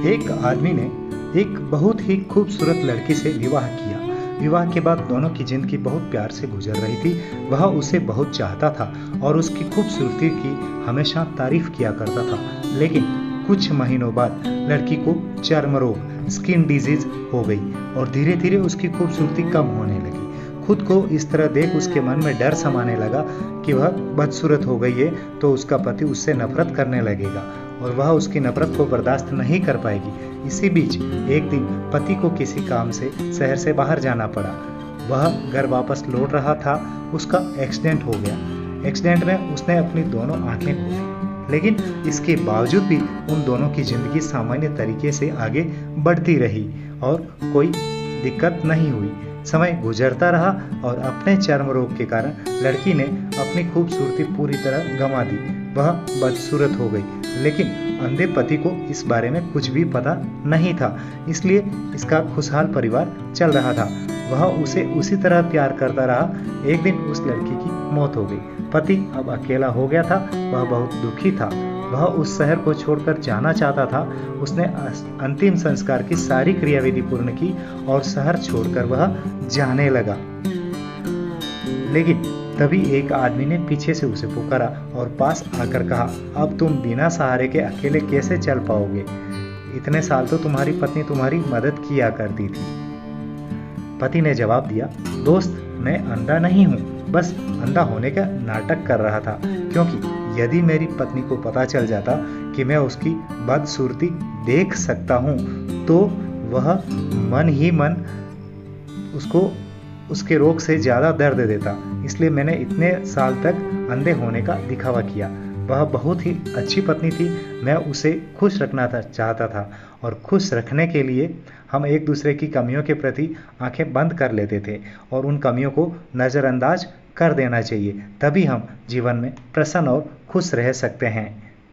एक आदमी ने एक बहुत ही खूबसूरत लड़की से विवाह किया। विवाह के बाद दोनों की जिंदगी बहुत प्यार से गुजर रही थी। वह उसे बहुत चाहता था और उसकी खूबसूरती की हमेशा तारीफ किया करता था। लेकिन कुछ महीनों बाद लड़की को चर्म रोग स्किन डिजीज हो गई और धीरे धीरे उसकी खूबसूरती कम होने लगी। खुद को इस तरह देख उसके मन में डर समाने लगा कि वह बदसूरत हो गई है तो उसका पति उससे नफरत करने लगेगा और वह उसकी नफरत को बर्दाश्त नहीं कर पाएगी। इसी बीच एक दिन पति को किसी काम से शहर से बाहर जाना पड़ा। वह घर वापस लौट रहा था, उसका एक्सीडेंट हो गया। एक्सीडेंट में उसने अपनी दोनों आंखें खो दी, लेकिन इसके बावजूद भी उन दोनों की जिंदगी सामान्य तरीके से आगे बढ़ती रही और कोई दिक्कत नहीं हुई। समय गुजरता रहा और अपने चर्म रोग के कारण लड़की ने अपनी खूबसूरती पूरी तरह गंवा दी। वह बदसूरत हो गई, लेकिन अंधे पति को इस बारे में कुछ भी पता नहीं था, इसलिए इसका खुशहाल परिवार चल रहा था। वह उसे उसी तरह प्यार करता रहा। एक दिन उस लड़की की मौत हो गई। पति अब अकेला हो गया था। वह बहुत दुखी था। वह उस शहर को छोड़कर जाना चाहता था। उसने अंतिम संस्कार की सारी क्रियाविधि पूर्ण की और शहर छोड़कर वह जाने लगा। लेकिन तभी एक आदमी ने पीछे से उसे पुकारा और पास आकर कहा, अब तुम बिना सहारे के अकेले कैसे चल पाओगे? इतने साल तो तुम्हारी पत्नी तुम्हारी मदद किया करती थी। पति ने जवाब दिया, दोस्त, मैं अंधा नहीं हूँ, बस अंधा होने का नाटक कर रहा था, क्योंकि यदि मेरी पत्नी को पता चल जाता कि मैं उसकी बदसूरती देख सकता हूँ तो वह मन ही मन उसको उसके रोग से ज़्यादा दर्द देता। इसलिए मैंने इतने साल तक अंधे होने का दिखावा किया। वह बहुत ही अच्छी पत्नी थी। मैं उसे खुश रखना चाहता था और खुश रखने के लिए हम एक दूसरे की कमियों के प्रति आंखें बंद कर लेते थे और उन कमियों को नज़रअंदाज कर देना चाहिए। तभी हम जीवन में प्रसन्न और खुश रह सकते हैं।